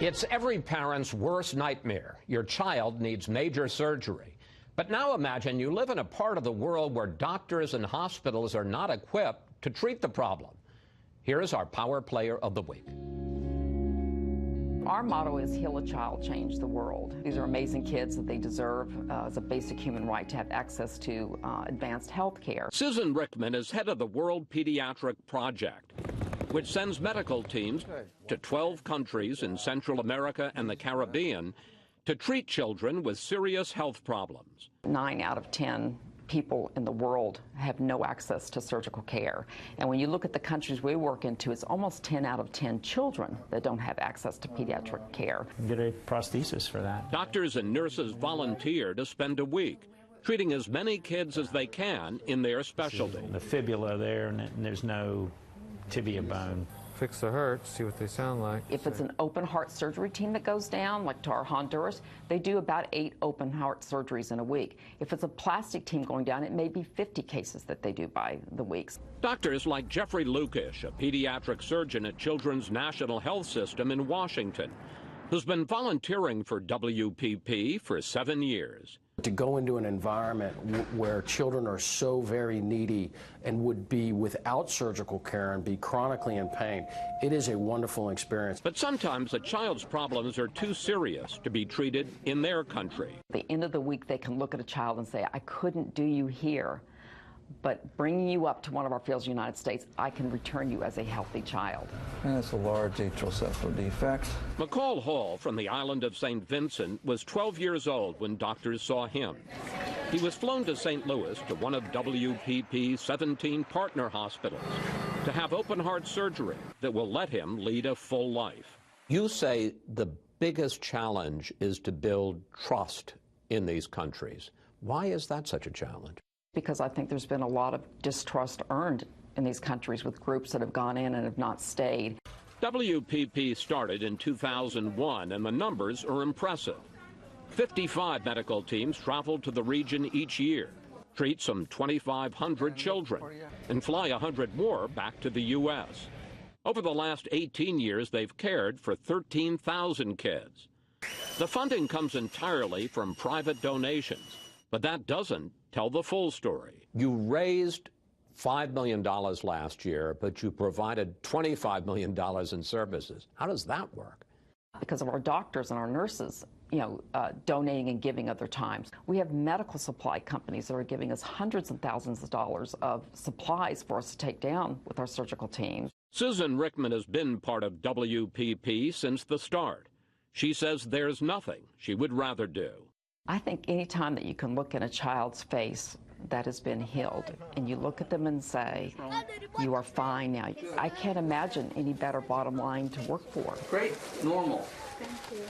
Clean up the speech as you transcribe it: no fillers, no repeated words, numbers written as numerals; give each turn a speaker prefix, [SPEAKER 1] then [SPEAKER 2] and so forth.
[SPEAKER 1] It's every parent's worst nightmare. Your child needs major surgery. But now imagine you live in a part of the world where doctors and hospitals are not equipped to treat the problem. Here is our Power Player of the Week.
[SPEAKER 2] Our motto is heal a child, change the world. These are amazing kids that they deserve as a basic human right to have access to advanced health care.
[SPEAKER 1] Susan Rickman is head of the World Pediatric Project, which sends medical teams to 12 countries in Central America and the Caribbean to treat children with serious health problems.
[SPEAKER 2] 9 out of 10 people in the world have no access to surgical care. And when you look at the countries we work into, it's almost 10 out of 10 children that don't have access to pediatric care.
[SPEAKER 3] Get a prosthesis for that.
[SPEAKER 1] Doctors and nurses volunteer to spend a week treating as many kids as they can in their specialty.
[SPEAKER 3] The fibula there, and there's no tibia bone.
[SPEAKER 4] Fix the hurt, see what they sound like.
[SPEAKER 2] If it's an open heart surgery team that goes down, like to our Honduras, they do about 8 open heart surgeries in a week. If it's a plastic team going down, it may be 50 cases that they do by the weeks.
[SPEAKER 1] Doctors like Jeffrey Lukish, a pediatric surgeon at Children's National Health System in Washington, who's been volunteering for WPP for 7 years.
[SPEAKER 5] To go into an environment where children are so very needy and would be without surgical care and be chronically in pain, it is a wonderful experience.
[SPEAKER 1] But sometimes a child's problems are too serious to be treated in their country.
[SPEAKER 2] At the end of the week, they can look at a child and say, I couldn't do you here, but bringing you up to one of our fields in the United States, I can return you as a healthy child.
[SPEAKER 6] And it's a large atrial septal defect.
[SPEAKER 1] McCall Hall from the island of St. Vincent was 12 years old when doctors saw him. He was flown to St. Louis to one of WPP's 17 partner hospitals to have open heart surgery that will let him lead a full life. You say the biggest challenge is to build trust in these countries. Why is that such a challenge?
[SPEAKER 2] Because I think there's been a lot of distrust earned in these countries with groups that have gone in and have not stayed.
[SPEAKER 1] WPP started in 2001, and the numbers are impressive. 55 medical teams travel to the region each year, treat some 2,500 children, and fly 100 more back to the U.S. Over the last 18 years, they've cared for 13,000 kids. The funding comes entirely from private donations, but that doesn't tell the full story. You raised $5 million last year, but you provided $25 million in services. How does that work?
[SPEAKER 2] Because of our doctors and our nurses, donating and giving of their times. We have medical supply companies that are giving us hundreds of thousands of dollars of supplies for us to take down with our surgical teams.
[SPEAKER 1] Susan Rickman has been part of WPP since the start. She says there's nothing she would rather do.
[SPEAKER 2] I think any time that you can look in a child's face that has been healed and you look at them and say, you are fine now, I can't imagine any better bottom line to work for.
[SPEAKER 7] Great, normal. Thank you.